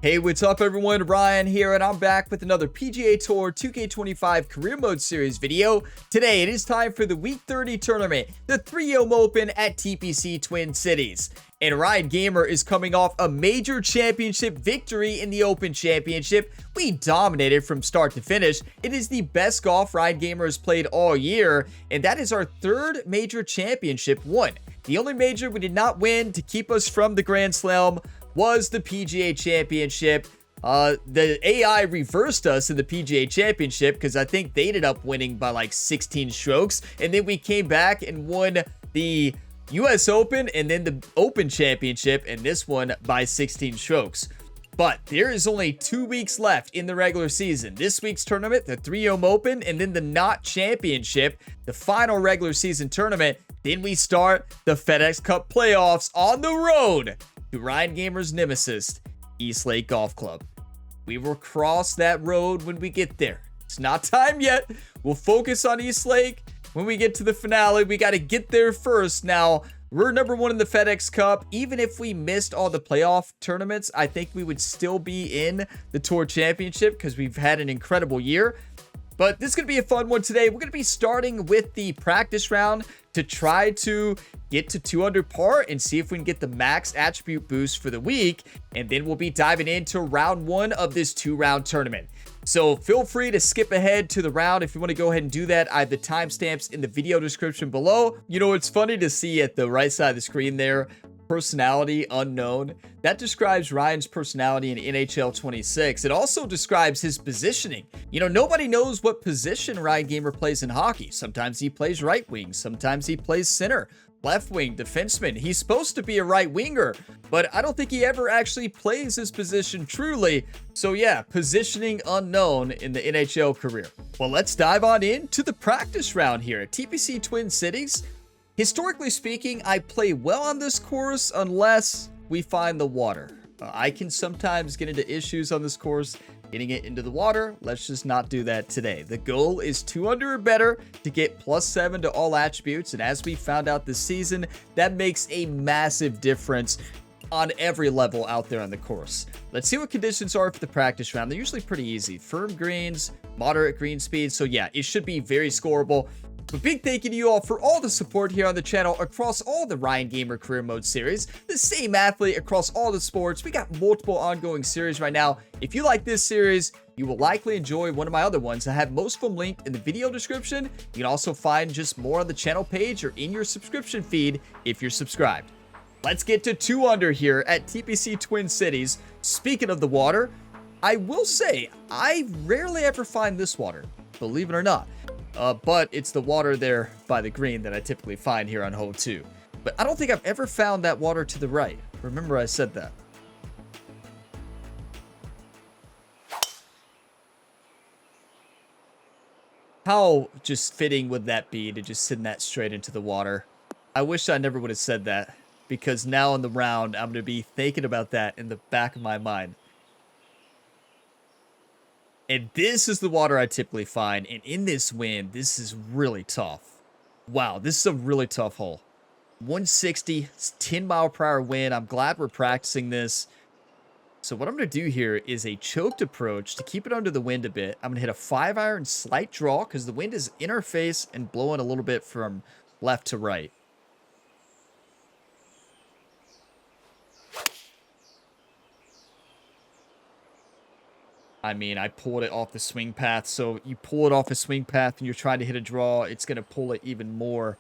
Hey, what's up everyone? Ryan here, and I'm back with another PGA Tour 2K25 Career Mode Series video. Today, it is time for the Week 30 tournament, the 3M Open at TPC Twin Cities. And Ryan Gamer is coming off a major championship victory in the Open Championship. We dominated from start to finish. It is the best golf Ryan Gamer has played all year, and that is our third major championship won. The only major we did not win to keep us from the Grand Slam was the PGA Championship. The AI reversed us in the PGA Championship because I think they ended up winning by like 16 strokes. And then we came back and won the US Open and then the Open Championship, and this one by 16 strokes. But there is only 2 weeks left in the regular season. This week's tournament, the 3M Open, and then the Not Championship, the final regular season tournament. Then we start the FedEx Cup playoffs on the road to Ryan Gamer's nemesis, East Lake Golf Club. We will cross that road when we get there. It's not time yet. We'll focus on East Lake when we get to the finale. We got to get there first. Now, we're number one in the FedEx Cup. Even if we missed all the playoff tournaments, I think we would still be in the Tour Championship because we've had an incredible year. But this is going to be a fun one today. We're going to be starting with the practice round to try to get to 2 under par and see if we can get the max attribute boost for the week. And then we'll be diving into round 1 of this 2-round tournament. So feel free to skip ahead to the round if you want to go ahead and do that. I have the timestamps in the video description below. You know, it's funny to see at the right side of the screen there, personality unknown. That describes Ryan's personality in NHL 26. It also describes his positioning. You know, nobody knows what position Ryan Gamer plays in hockey. Sometimes he plays right wing, sometimes he plays center, left wing, defenseman. He's supposed to be a right winger, but I don't think he ever actually plays his position truly. So yeah, positioning unknown in the NHL career. Well, let's dive on into the practice round here at TPC Twin Cities. Historically speaking, I play well on this course unless we find the water. I can sometimes get into issues on this course getting it into the water. Let's just not do that today. The goal is 2 under or better to get +7 to all attributes. And as we found out this season, that makes a massive difference on every level out there on the course. Let's see what conditions are for the practice round. They're usually pretty easy. Firm greens, moderate green speed. So yeah, it should be very scoreable. A big thank you to you all for all the support here on the channel across all the Ryan Gamer Career Mode series. The same athlete across all the sports. We got multiple ongoing series right now. If you like this series, you will likely enjoy one of my other ones. I have most of them linked in the video description. You can also find just more on the channel page or in your subscription feed if you're subscribed. Let's get to 2 under here at TPC Twin Cities. Speaking of the water, I will say I rarely ever find this water, believe it or not. But it's the water there by the green that I typically find here on hole 2. But I don't think I've ever found that water to the right. Remember I said that. How just fitting would that be to just send that straight into the water? I wish I never would have said that, because now in the round, I'm going to be thinking about that in the back of my mind. And this is the water I typically find. And in this wind, this is really tough. Wow, this is a really tough hole. 160, 10-mile-per-hour wind. I'm glad we're practicing this. So what I'm going to do here is a choked approach to keep it under the wind a bit. I'm going to hit a 5-iron slight draw because the wind is in our face and blowing a little bit from left to right. I mean, I pulled it off the swing path, so you pull it off the swing path and you're trying to hit a draw, it's going to pull it even more.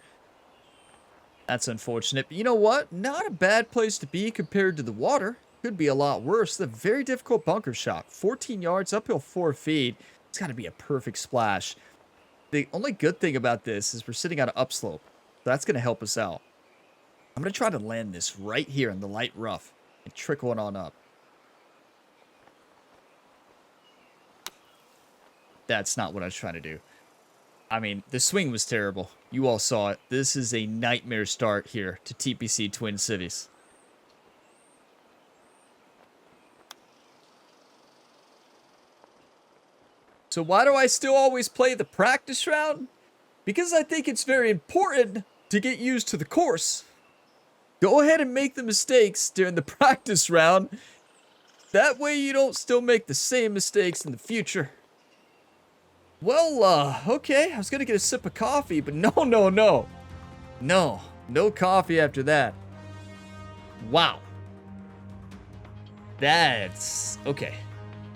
That's unfortunate. But you know what? Not a bad place to be compared to the water. Could be a lot worse. It's a very difficult bunker shot. 14 yards, uphill 4 feet. It's got to be a perfect splash. The only good thing about this is we're sitting on an upslope. That's going to help us out. I'm going to try to land this right here in the light rough and trickle it on up. That's not what I was trying to do. I mean, the swing was terrible. You all saw it. This is a nightmare start here to TPC Twin Cities. So why do I still always play the practice round? Because I think it's very important to get used to the course. Go ahead and make the mistakes during the practice round That way you don't still make the same mistakes in the future. Well, okay. I was gonna get a sip of coffee, but no, no, no. No. No coffee after that. Wow. That's... okay.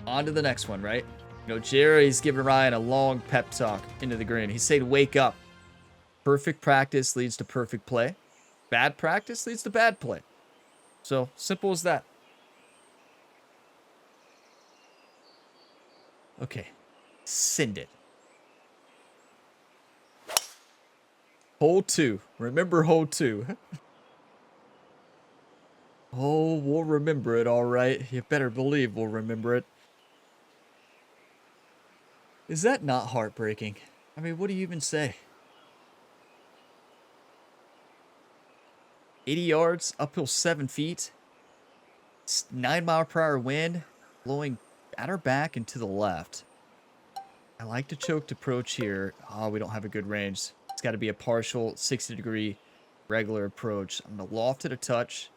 On to the next one, right? You know, Jerry's giving Ryan a long pep talk into the green. He's saying, wake up. Perfect practice leads to perfect play. Bad practice leads to bad play. So, simple as that. Okay. Send it. Hole 2. Remember hole 2. Oh, we'll remember it, all right. You better believe we'll remember it. Is that not heartbreaking? I mean, what do you even say? 80 yards, uphill 7 feet. 9-mile-per-hour wind, blowing at our back and to the left. I like to choked approach here. Oh, we don't have a good range. It's got to be a partial 60-degree regular approach. I'm going to loft it a touch.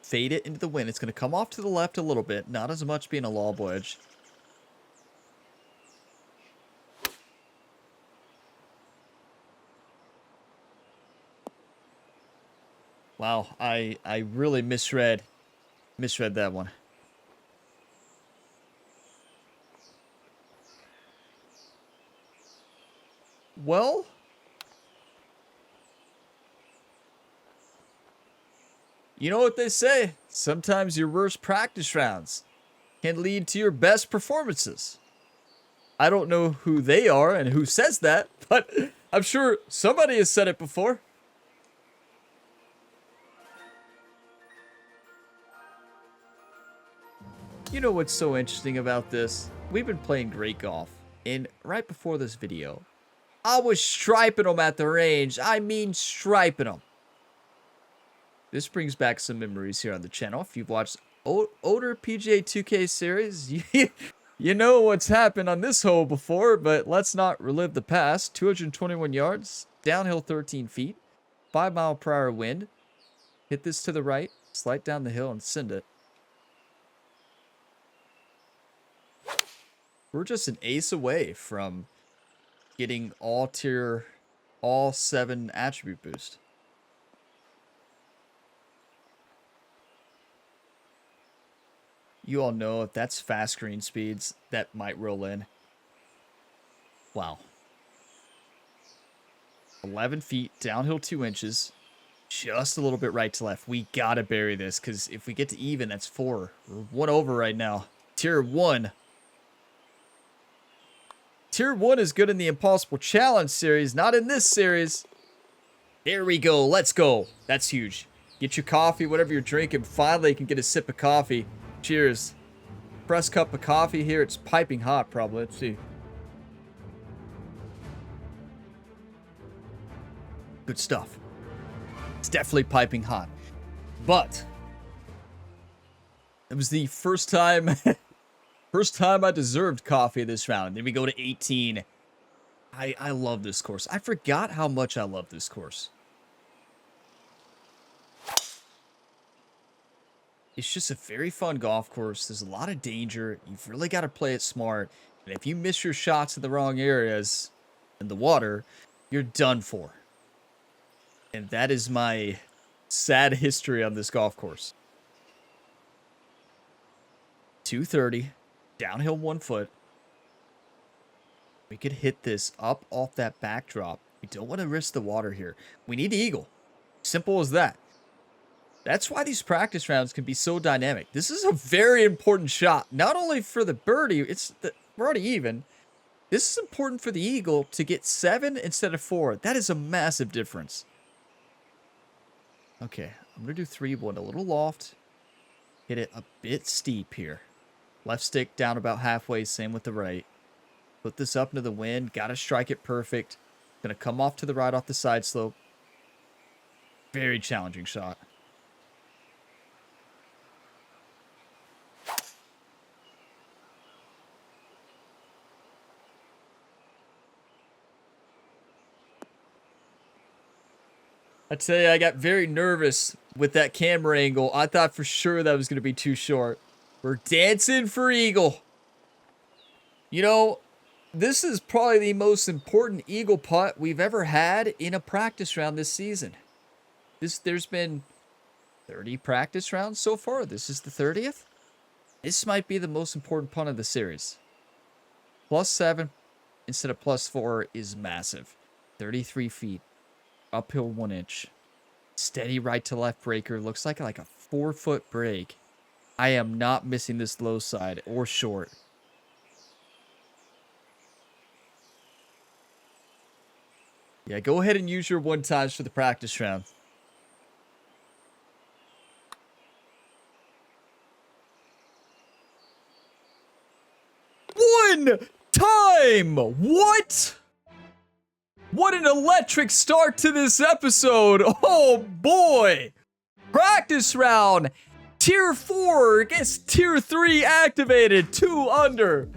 Fade it into the wind. It's going to come off to the left a little bit. Not as much being a lob wedge. Wow, I really misread that one. Well, you know what they say. Sometimes your worst practice rounds can lead to your best performances. I don't know who they are and who says that, but I'm sure somebody has said it before. You know what's so interesting about this? We've been playing great golf, and right before this video, I was striping them at the range. I mean striping them. This brings back some memories here on the channel. If you've watched older PGA 2K series, you know what's happened on this hole before, but let's not relive the past. 221 yards, downhill 13 feet, 5-mile-per-hour wind. Hit this to the right, slide down the hill, and send it. We're just an ace away from getting all 7 attribute boost. You all know if that's fast green speeds, that might roll in. Wow. 11 feet, downhill 2 inches. Just a little bit right to left. We gotta bury this, because if we get to even, that's 4. We're 1 over right now. Tier 1. Tier 1 is good in the Impossible Challenge series, not in this series. There we go. Let's go. That's huge. Get your coffee, whatever you're drinking. Finally, you can get a sip of coffee. Cheers. Press cup of coffee here. It's piping hot, probably. Let's see. Good stuff. It's definitely piping hot. But it was the first time... first time I deserved coffee this round. Then we go to 18. I love this course. I forgot how much I love this course. It's just a very fun golf course. There's a lot of danger. You've really got to play it smart. And if you miss your shots in the wrong areas in the water, you're done for. And that is my sad history on this golf course. 230. Downhill 1 foot. We could hit this up off that backdrop. We don't want to risk the water here. We need to eagle. Simple as that. That's why these practice rounds can be so dynamic. This is a very important shot. Not only for the birdie, we're already even. This is important for the eagle to get 7 instead of 4. That is a massive difference. Okay, I'm going to do 3-1. A little loft. Hit it a bit steep here. Left stick down about halfway, same with the right. Put this up into the wind. Got to strike it perfect. Going to come off to the right off the side slope. Very challenging shot. I tell you, I got very nervous with that camera angle. I thought for sure that was going to be too short. We're dancing for eagle. You know, this is probably the most important eagle putt we've ever had in a practice round this season. There's been 30 practice rounds so far. This is the 30th. This might be the most important putt of the series. +7 instead of +4 is massive. 33 feet. Uphill 1 inch. Steady right to left breaker. Looks like a 4-foot break. I am not missing this low side or short. Yeah, go ahead and use your 1-times for the practice round. One time! What? What an electric start to this episode. Oh boy. Practice round. Tier 4 gets Tier 3 activated. 2 under.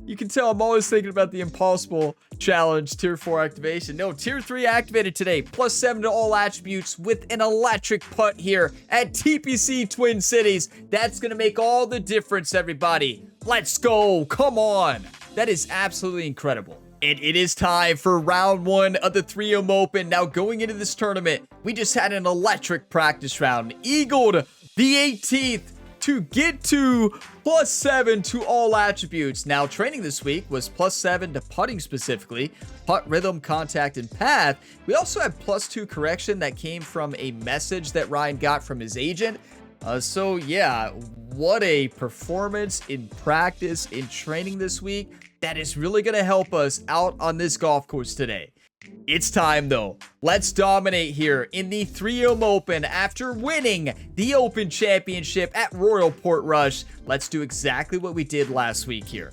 You can tell I'm always thinking about the impossible challenge. Tier 4 activation. No, Tier 3 activated today. +7 to all attributes with an electric putt here at TPC Twin Cities. That's going to make all the difference, everybody. Let's go. Come on. That is absolutely incredible. And it is time for round 1 of the 3M Open. Now going into this tournament, we just had an electric practice round. Eagled the 18th to get to +7 to all attributes. Now training this week was +7 to putting specifically, putt rhythm, contact, and path. We also had +2 correction that came from a message that Ryan got from his agent. So yeah, what a performance in practice, in training this week. That is really going to help us out on this golf course today. It's time though. Let's dominate here in the 3M Open after winning the Open Championship at Royal Portrush. Let's do exactly what we did last week here.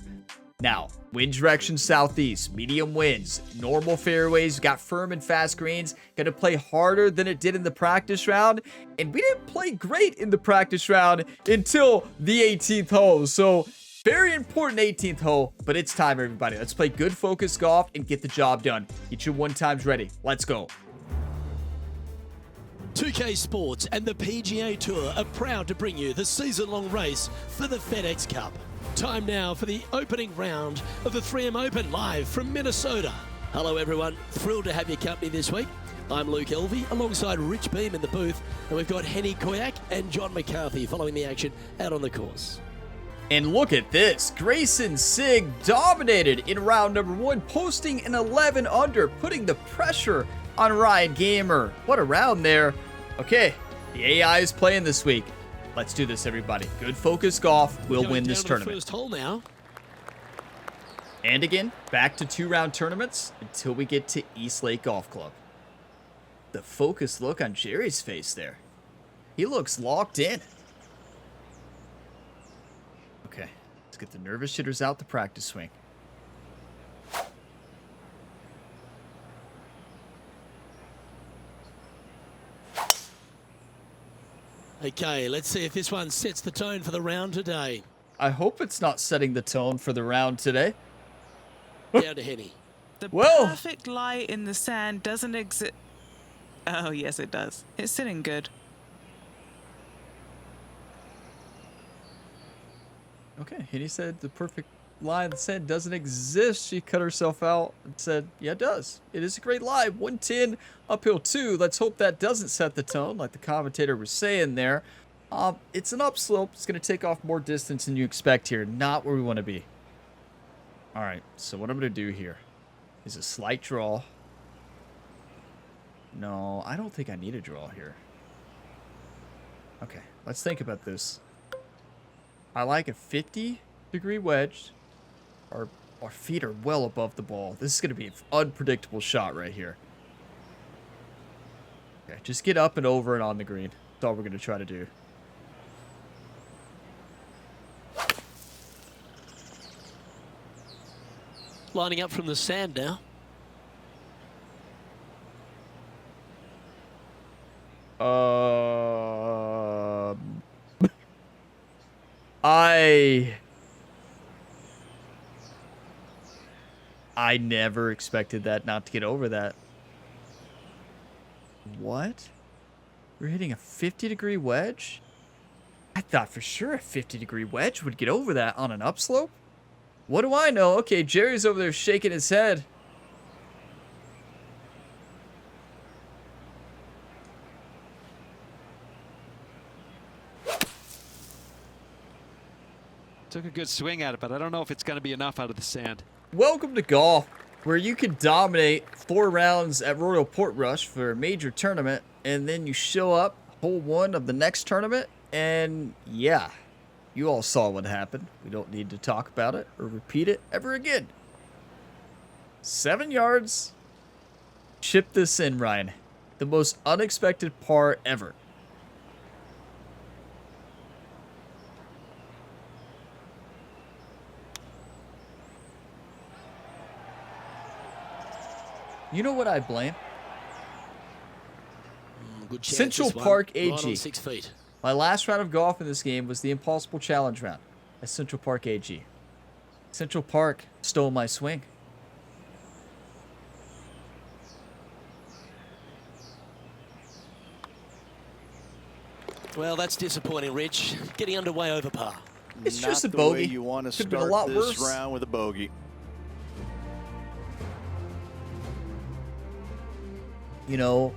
Now, wind direction southeast, medium winds, normal fairways, got firm and fast greens, gonna play harder than it did in the practice round, and we didn't play great in the practice round until the 18th hole, so very important 18th hole, but it's time, everybody. Let's play good focused golf and get the job done. Get your 1-times ready. Let's go. 2K Sports and the PGA Tour are proud to bring you the season-long race for the FedEx Cup. Time now for the opening round of the 3M Open live from Minnesota. Hello everyone, thrilled to have your company this week. I'm Luke Elvey alongside Rich Beam in the booth, and we've got Henny Koyak and John McCarthy following the action out on the course. And look at this, Grayson Sig dominated in round number 1, posting an 11 under, putting the pressure on Ryan Gamer. What a round there. Okay, the AI is playing this week. Let's do this, everybody. Good focused golf will win this tournament. First hole now. And again, back to 2-round tournaments until we get to East Lake Golf Club. The focused look on Jerry's face there. He looks locked in. Okay, let's get the nervous hitters out the practice swing. Okay, let's see if this one sets the tone for the round today. I hope it's not setting the tone for the round today. Down to Henny. The Well. perfect lie in the sand doesn't exist. Oh, yes, it does. It's sitting good. Okay, Henny said the perfect lie that said doesn't exist. She cut herself out and said, yeah, it does. It is a great lie. 110, uphill 2. Let's hope that doesn't set the tone like the commentator was saying there. It's an upslope. It's going to take off more distance than you expect here. Not where we want to be. All right, so what I'm going to do here is a slight draw. No, I don't think I need a draw here. Okay, let's think about this. I like a 50-degree wedge. Our feet are well above the ball. This is going to be an unpredictable shot right here. Okay, just get up and over and on the green. That's all we're going to try to do. Lining up from the sand now. I never expected that not to get over that. What? We're hitting a 50-degree wedge? I thought for sure a 50-degree wedge would get over that on an upslope. What do I know? Okay, Jerry's over there shaking his head. Took a good swing at it, but I don't know if it's going to be enough out of the sand. Welcome to golf, where you can dominate 4 rounds at Royal Portrush for a major tournament, and then you show up hole 1 of the next tournament, and yeah, you all saw what happened. We don't need to talk about it or repeat it ever again. 7 yards. Chip this in, Ryan. The most unexpected par ever. You know what I blame? Good chance Central this one, Park right AG. on 6 feet. My last round of golf in this game was the Impossible Challenge round at Central Park AG. Central Park stole my swing. Well, that's disappointing, Rich. Getting underway over par. It's Not just a the bogey. way you want to Could've been a start lot this worse. round with a bogey. You know,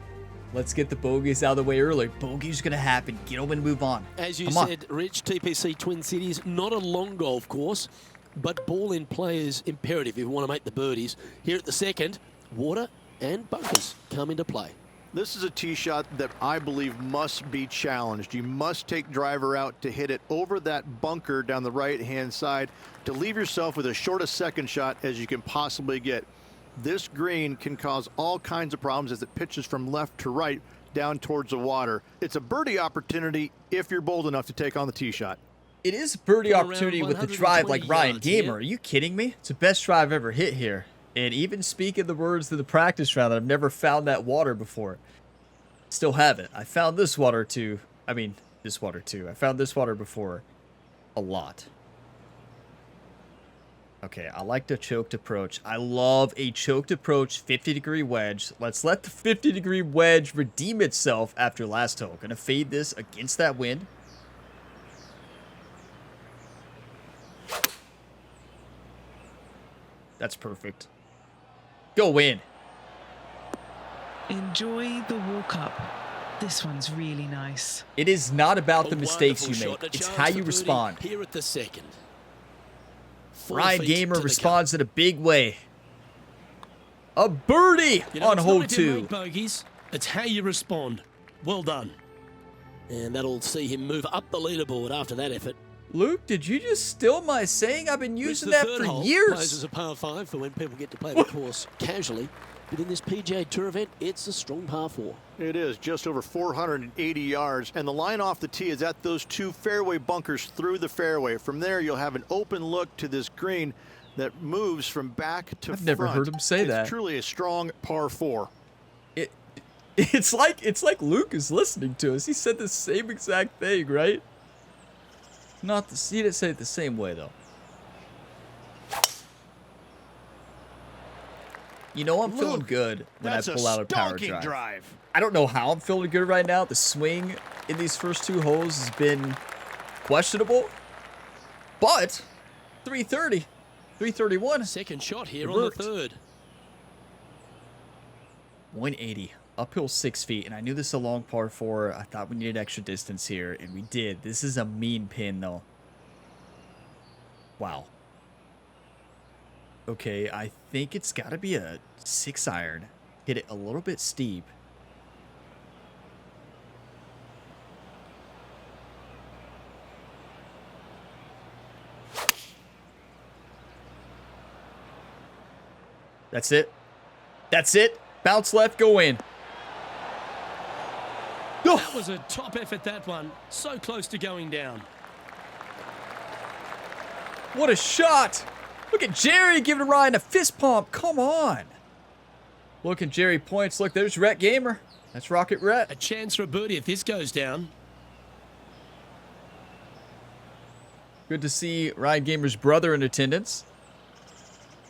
let's get the bogeys out of the way early. Bogey's going to happen. Get them and move on. As you Come on. said, Rich, TPC Twin Cities, not a long golf course, but ball in play is imperative if you want to make the birdies. Here at the second, water and bunkers come into play. This is a tee shot that I believe must be challenged. You must take driver out to hit it over that bunker down the right-hand side to leave yourself with as short a second shot as you can possibly get. This green can cause all kinds of problems as it pitches from left to right down towards the water. It's a birdie opportunity if you're bold enough to take on the tee shot. It is a birdie Around opportunity with the drive 120 like Ryan yards, Gamer. yeah. Are you kidding me? It's the best drive I've ever hit here. And even speaking the words of the practice round, that I've never found that water before. Still haven't. I found this water too. I mean, this water too. I found this water before a lot. Okay, I like the choked approach. I love a choked approach 50-degree wedge. Let's let the 50-degree wedge redeem itself after last hole. Gonna fade this against that wind. That's perfect. Go in. Enjoy the walk up. This one's really nice. It is not about the A mistakes you wonderful make. shot, a It's chance how for you birdie respond. Here at the second. 4 Ryan feet Gamer to the responds in a big way. A birdie cup. You know, on it's hole not if you 2. make bogeys, it's how you respond. Well done. And that'll see him move up the leaderboard after that effort. Luke, did you just steal my saying? I've been Rich, using the that third for hole plays as years. a par 5 for when people get to play the course casually. But in this PGA Tour event, it's a strong par 4. It is just over 480 yards, and the line off the tee is at those 2 fairway bunkers through the fairway. From there, you'll have an open look to this green that moves from back to front. I've never heard him say that. It's truly a strong par 4. It's like Luke is listening to us. He said the same exact thing, right? Not the, he didn't say it the same way though. You know I'm feeling good when I That's pull out a power stonking drive. I don't know how I'm feeling good right now. The swing in these first 2 holes has been questionable, but 330, 331, Second shot here It on the worked. third. 180, uphill 6 feet, and I knew this is a long par 4. I thought we needed extra distance here, and we did. This is a mean pin, though. Wow. Okay, I think it's got to be a 6-iron. Hit it a little bit steep. That's it. That's it. Bounce left, go in. That was a top effort, that one. So close to going down. What a shot! Look at Jerry giving Ryan a fist pump. Come on. Look at Jerry points. Look, there's Rhett Gamer. That's Rocket Rhett. A chance for a birdie if this goes down. Good to see Ryan Gamer's brother in attendance.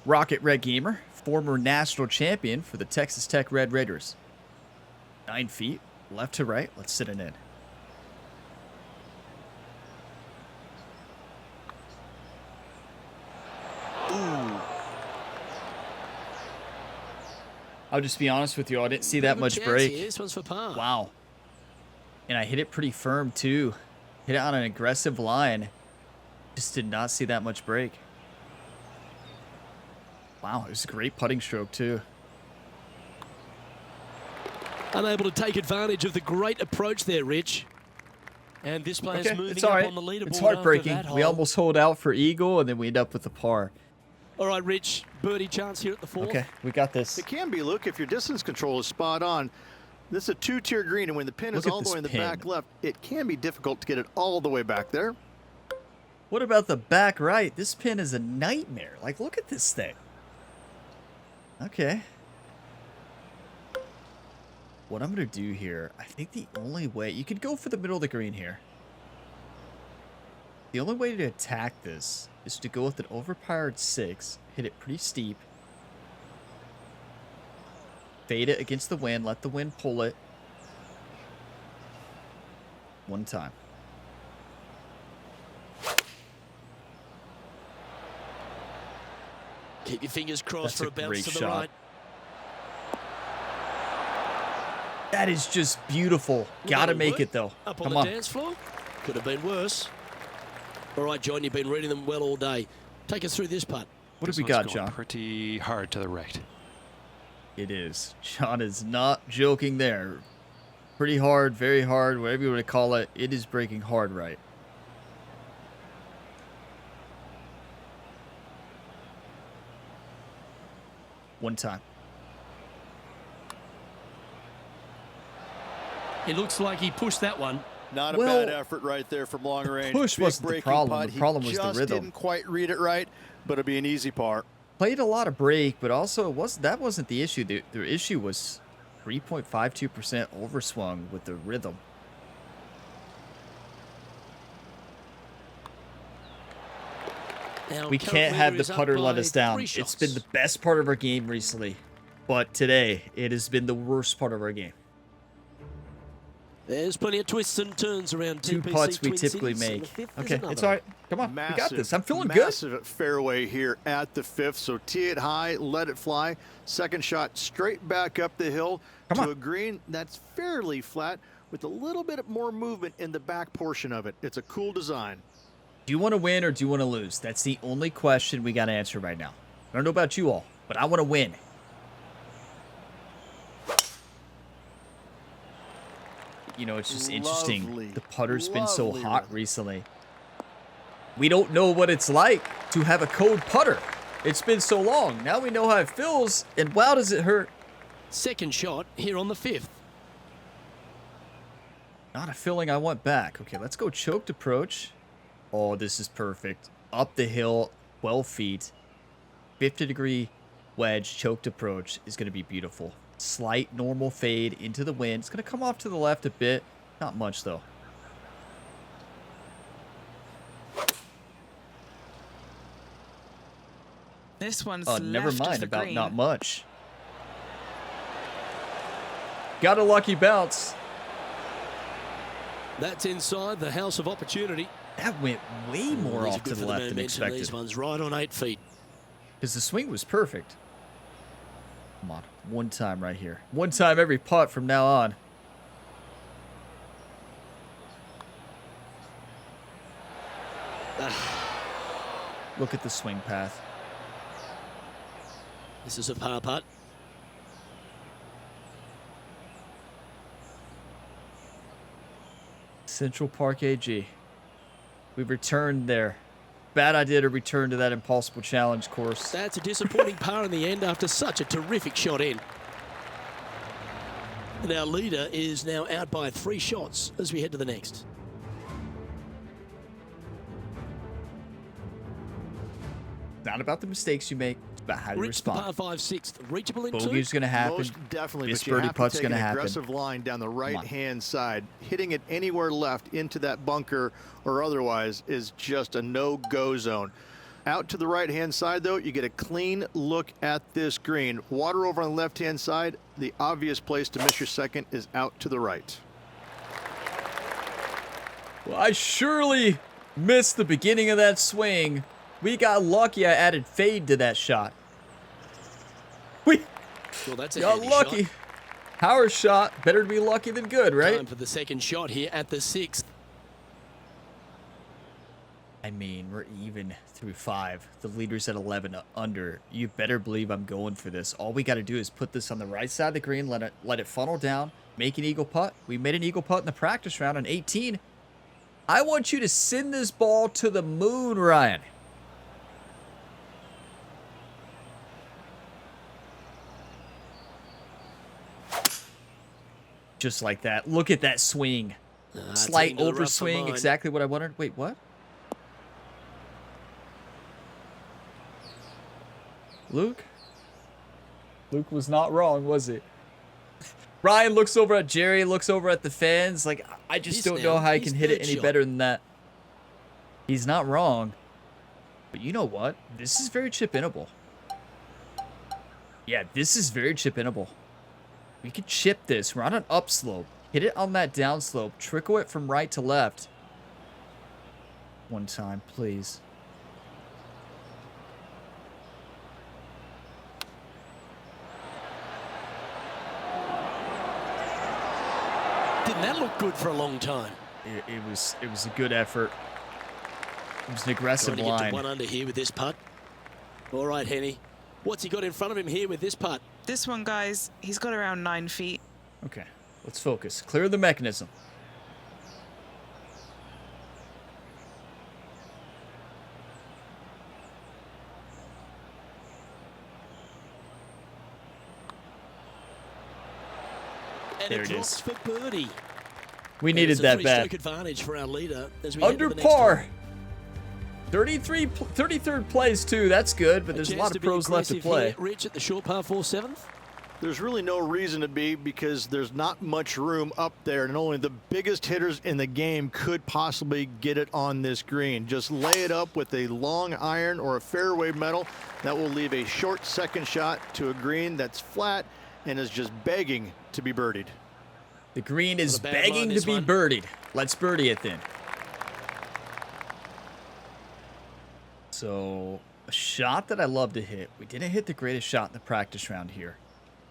Rocket Red Gamer, former national champion for the Texas Tech Red Raiders. 9 feet. Left to right. Let's sit it in. Ooh. I'll just be honest with you. I didn't see that much break. This one's for par. Wow. And I hit it pretty firm, too. Hit it on an aggressive line. Just did not see that much break. Wow, it was a great putting stroke, too. Unable to take advantage of the great approach there, Rich. And this player's Okay, moving it's all up right. on the leaderboard. It's after heartbreaking. that We hole. almost hold out for eagle, and then we end up with the par. All right, Rich. Birdie chance here at the fourth. Okay, we got this. It can be, Luke, if your distance control is spot on. This is a two-tier green, and when the pin Look is at all the this way in the pin. back left, it can be difficult to get it all the way back there. What about the back right? This pin is a nightmare. Like, look at this thing. Okay. What I'm going to do here, I think the only way... You could go for the middle of the green here. The only way to attack this is to go with an overpowered 6, hit it pretty steep, fade it against the wind, let the wind pull it. One time. Keep your fingers crossed That's for a a bounce great to the shot. right. That is just beautiful. Gotta make it, though. Up on Come the on. dance floor. Could have been worse. All right, John, you've been reading them well all day. Take us through this putt. What have This we one's got, going John? pretty hard to the right. It is. John is not joking there. Pretty hard, very hard, whatever you want to call it. It is breaking hard right. One time. It looks like he pushed that one. Not a Well, bad effort right there from long range. push Big wasn't the breaking problem. putt. The problem He was the just rhythm. didn't quite read it right, but it'll be an easy par. Played a lot of break, but also that wasn't the issue. The issue was 3.52% overswung with the rhythm. Now, We current can't have leader the is up putter let by us down. 3 It's shots. been the best part of our game recently. But today, it has been the worst part of our game. There's plenty of twists and turns around Two TPC putts we Twin typically Cities, and make. the fifth is Okay, another. it's all right. Come on, we got this. I'm feeling good. Massive fairway here at the fifth. So tee it high, let it fly. Second shot straight back up the hill Come to on. a green that's fairly flat with a little bit more movement in the back portion of it. It's a cool design. Do you want to win or do you want to lose? That's the only question we got to answer right now. I don't know about you all, but I want to win. You know, it's just interesting. Lovely, The putter's been so lovely hot rhythm. recently. We don't know what it's like to have a cold putter. It's been so long. Now we know how it feels, and wow, does it hurt. Second shot here on the fifth. Not a feeling I want back. Okay, let's go choked approach. Oh, this is perfect. Up the hill, 12 feet. 50-degree wedge, choked approach is going to be beautiful. Slight normal fade into the wind. It's going to come off to the left a bit. Not much, though. This one's Never left of mind the about green. not much. Got a lucky bounce. That's inside the house of opportunity. That went way more These are off good to for the left than momentum, expected. These ones right on 8 feet. Because the swing was perfect. Come on. One time right here. One time every putt from now on. Look at the swing path. This is a par putt. Central Park AG. We returned there. Bad idea to return to that impossible challenge course. That's a disappointing par in the end after such a terrific shot in. And our leader is now out by 3 shots as we head to the next. Not about the mistakes you make. It's about how you Rich, the par respond. 5 sixth, reachable in 2. Bogey's going to happen. Most definitely, Miss but you birdie have to putt's take gonna an happen. aggressive line down the on. right-hand side. Hitting it anywhere left into that bunker or otherwise is just a no-go zone. Out to the right-hand side, though, you get a clean look at this green. Water over on the left-hand side. The obvious place to miss your second is out to the right. Well, I surely missed the beginning of that swing. We got lucky I added fade to that shot. We Well, that's a got handy lucky. shot. Power shot. Better to be lucky than good, right? Time for the second shot here at the 6th. I mean, we're even through 5. The leader's at 11 under. You better believe I'm going for this. All we got to do is put this on the right side of the green, let it funnel down, make an eagle putt. We made an eagle putt in the practice round on 18. I want you to send this ball to the moon, Ryan. Just like that. Look at that swing. Slight taking to the rough for overswing. mine. Exactly what I wanted. Wait, what? Luke? Luke was not wrong, was he? Ryan looks over at Jerry, looks over at the fans. Like, I just don't know how he can hit it any better than that. He's not wrong. But you know what? This is very chip-inable. Yeah, this is very chip-inable. We can chip this. We're on an upslope. Hit it on that downslope. Trickle it from right to left. One time, please. Didn't that look good for a long time? It was a good effort. It was an aggressive Trying to get to line. 1 under here with this putt. All right, Henny. What's he got in front of him here with this putt? This one, guys, he's got around 9 feet. Okay, let's focus. Clear the mechanism. And There it it drops is. for birdie. We needed There's a that three-stroke bad. advantage for our leader as we head Under to the next par. hole. 33rd place too. That's good, but there's a chance lot to of be pros left to aggressive play. here, Rich, at the short par 4 7th. There's really no reason to be because there's not much room up there, and only the biggest hitters in the game could possibly get it on this green. Just lay it up with a long iron or a fairway metal. That will leave a short second shot to a green that's flat and is just begging to be birdied. The green is Not a bad begging line, to this be one. birdied. Let's birdie it then. So, a shot that I love to hit. We didn't hit the greatest shot in the practice round here,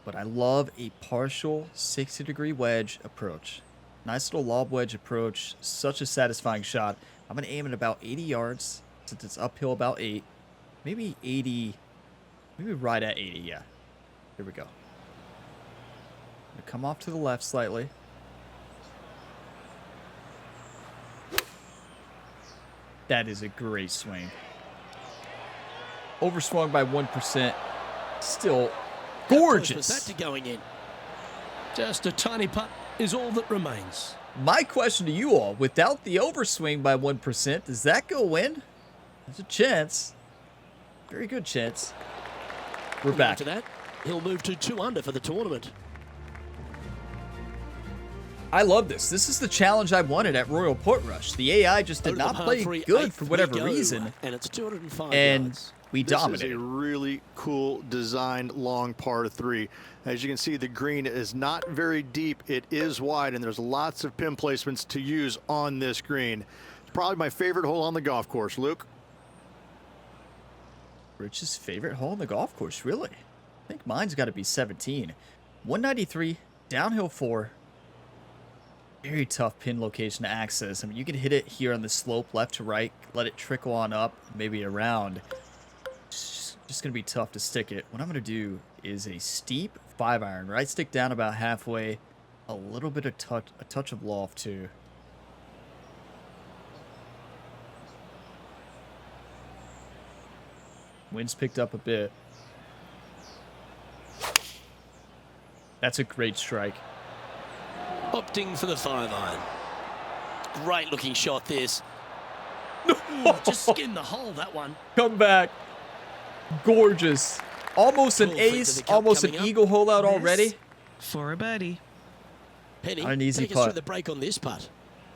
but I love a partial 60-degree wedge approach. Nice little lob wedge approach. Such a satisfying shot. I'm going to aim at about 80 yards since it's uphill about 8. Maybe 80. Maybe right at 80, yeah. Here we go. Come off to the left slightly. That is a great swing. Overswung by 1%. Still gorgeous. Close was that to going in? Just a tiny putt is all that remains. My question to you all, without the overswing by 1%, does that go in? There's a chance. Very good chance. We're back. After that, he'll move to 2 under for the tournament. I love this. This is the challenge I wanted at Royal Portrush. The AI just did Over the not par play 3 good eighth for we whatever go, reason, and it's 205 and yards. we This is dominated. a really cool designed long par 3. As you can see, the green is not very deep. It is wide, and there's lots of pin placements to use on this green. It's probably my favorite hole on the golf course. Luke? Rich's favorite hole on the golf course, really? I think mine's got to be 17. 193, downhill 4. Very tough pin location to access. I mean, you can hit it here on the slope, left to right, let it trickle on up, maybe around. It's just going to be tough to stick it. What I'm going to do is a steep 5-iron, right stick down about halfway, a little bit of a touch of loft too. Wind's picked up a bit. That's a great strike. Opting for the 5-iron. Great looking shot this. Just skimmed the hole, that one. Come back. Gorgeous. Almost an Cool flick to ace, the cup almost an coming up. eagle hole out already. For a birdie. Penny, Not an easy take us through putt. the break on this putt.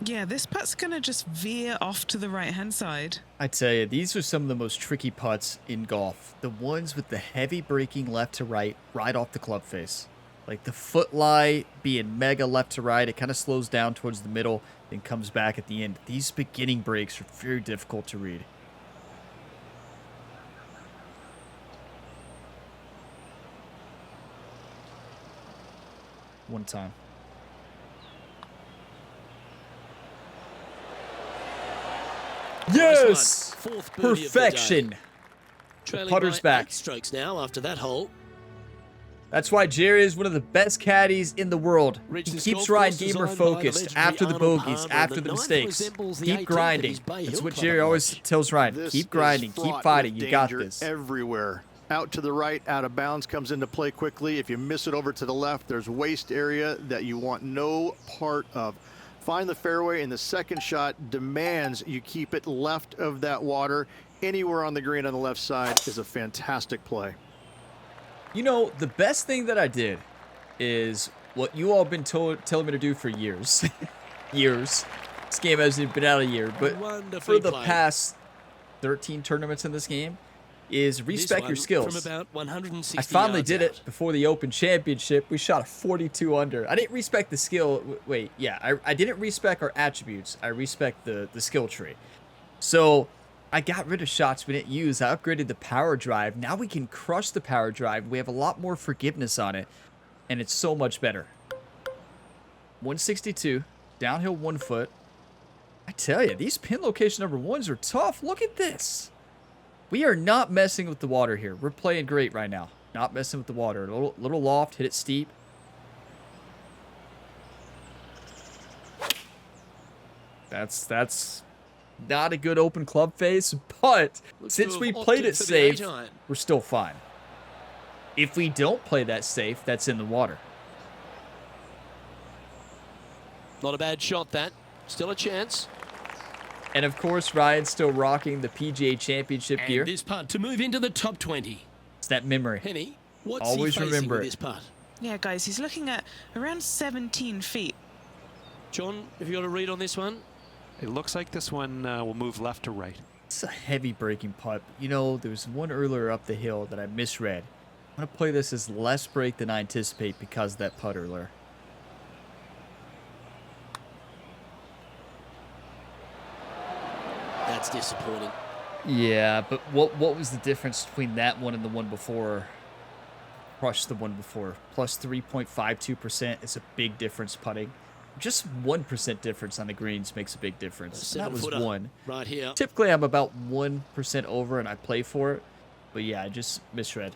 Yeah, this putt's going to just veer off to the right-hand side. I tell you, these are some of the most tricky putts in golf. The ones with the heavy braking left to right, right off the club face. Like the foot lie being mega left to right, it kind of slows down towards the middle, then comes back at the end. These beginning breaks are very difficult to read. One time. Yes! Fourth birdie of the day. Perfection. Trailing Putter's by back. 8 strokes now after that hole. That's why Jerry is one of the best caddies in the world. He Richards keeps Golf Ryan Course Gamer designed by the focused legendary after the Arnold bogeys, Palmer, after and the the ninth mistakes. resembles the Keep 18th at grinding. his Bay That's Hill what Club Jerry always approach. tells Ryan. This Keep grinding, is keep fraught fighting. with You got danger this. everywhere. Out to the right, out of bounds comes into play quickly. If you miss it over to the left, there's waste area that you want no part of. Find the fairway, and the second shot demands you keep it left of that water. Anywhere on the green on the left side is a fantastic play. You know, the best thing that I did is what you all have been telling me to do for years. Years. This game hasn't been out a year, but Wonderfully for the played. past 13 tournaments in this game, is This respect one your skills. From about 160 I finally yards did out. it before the Open Championship. We shot a 42 under. I didn't respect the skill. Wait, yeah, I didn't respect our attributes. I respect the skill tree. So I got rid of shots we didn't use. I upgraded the power drive. Now we can crush the power drive. We have a lot more forgiveness on it, and it's so much better. 162, downhill 1 foot. I tell you, these pin location number ones are tough. Look at this. We are not messing with the water here. We're playing great right now. Not messing with the water. A little loft, hit it steep. That's not a good open club face, but Looks since to we have played opted it for the safe, 8-iron. we're still fine. If we don't play that safe, that's in the water. Not a bad shot, that. Still a chance. And of course, Ryan's still rocking the PGA Championship And gear. this putt to move into the top 20. It's that memory. Henny, what's Always he facing remember with it. this putt? Yeah, guys, he's looking at around 17 feet. John, have you got a read on this one? It looks like this one will move left to right. It's a heavy braking putt. You know, there was one earlier up the hill that I misread. I'm going to play this as less break than I anticipate because of that putt earlier. That's disappointing. Yeah, but what was the difference between that one and the one before? Crushed the one before. Plus 3.52% is a big difference putting. Just 1% difference on the greens makes a big difference. And that was 7-footer one. right here. Typically, I'm about 1% over and I play for it. But yeah, I just misread.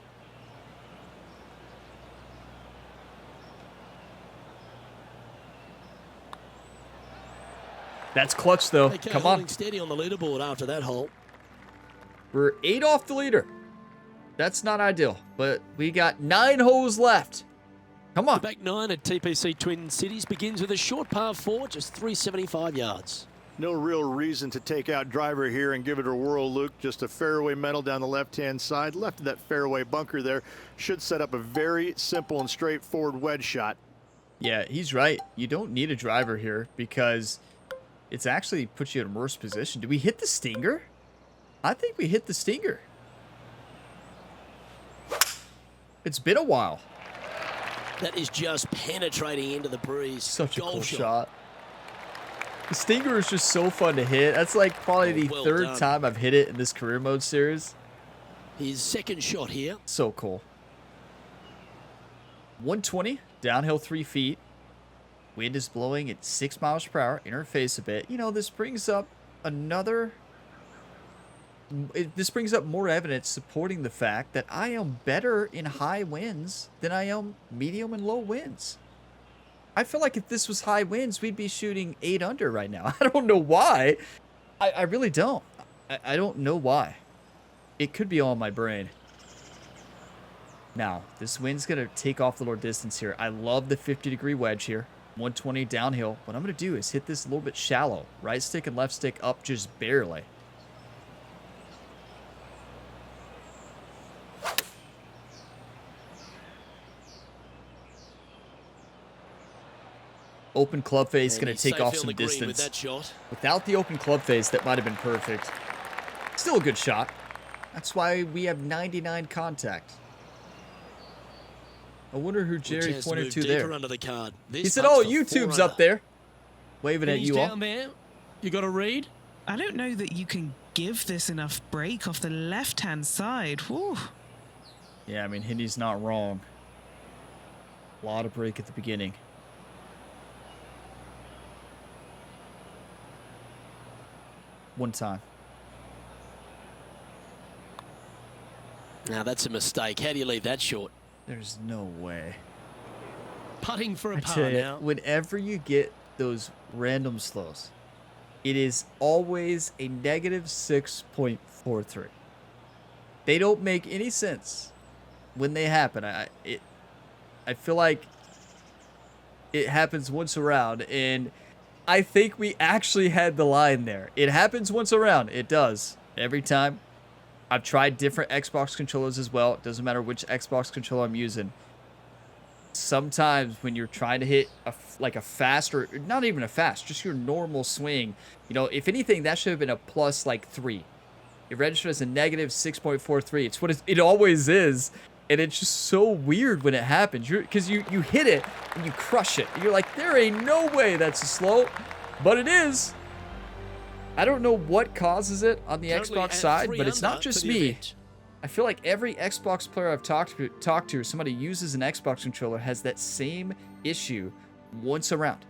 That's clutch, though. Okay, Come holding on. steady on the leaderboard after that hole. We're 8 off the leader. That's not ideal, but we got 9 holes left. Come The on. back 9 at TPC Twin Cities begins with a short par 4, just 375 yards. No real reason to take out driver here and give it a whirl, Luke. Just a fairway metal down the left-hand side. Left of that fairway bunker there should set up a very simple and straightforward wedge shot. Yeah, he's right. You don't need a driver here because it's actually puts you in a worse position. Did we hit the stinger? I think we hit the stinger. It's been a while. That is just penetrating into the breeze. Such a Goal cool shot. The stinger is just so fun to hit. That's like probably the Well third done. time I've hit it in this career mode series. His second shot here. So cool. 120, downhill 3 feet. Wind is blowing at 6 miles per hour. Interface a bit. You know, this brings up another... This brings up more evidence supporting the fact that I am better in high winds than I am medium and low winds. I feel like if this was high winds, we'd be shooting 8 under right now. I don't know why. I really don't. I don't know why. It could be all in my brain. Now, this wind's going to take off a little distance here. I love the 50-degree wedge here. 120 downhill. What I'm going to do is hit this a little bit shallow. Right stick and left stick up just barely. Open club face, And going he's to take safe off on some the green with distance. that shot. Without the open club face, that might have been perfect. Still a good shot. That's why we have 99 contact. I wonder who Jerry Chance to pointed move to deeper there. under the card. He This said, putt's oh, for YouTube's 4 up there. Waving at He's you all. down there. You got a read? I don't know that you can give this enough break off the left-hand side. Whew. Yeah, I mean, Hindy's not wrong. A lot of break at the beginning. One time. Now that's a mistake. How do you leave that short? There's no way. Putting for a I par tell you, now. whenever you get those random slows, it is always a negative 6.43. They don't make any sense when they happen. I feel like it happens once around, and I think we actually had the line there. It happens once around. It does. Every time. I've tried different Xbox controllers as well. It doesn't matter which Xbox controller I'm using. Sometimes when you're trying to hit a fast, or not even a fast, just your normal swing, you know, if anything, that should have been a plus like 3. It registered as a negative 6.43. It's what it always is. And it's just so weird when it happens. Because you hit it and you crush it. And you're like, there ain't no way that's a slow. But it is. I don't know what causes it on the Currently Xbox at side, 3 but it's under not just for the me. event. I feel like every Xbox player I've talked to, or somebody who uses an Xbox controller, has that same issue once around.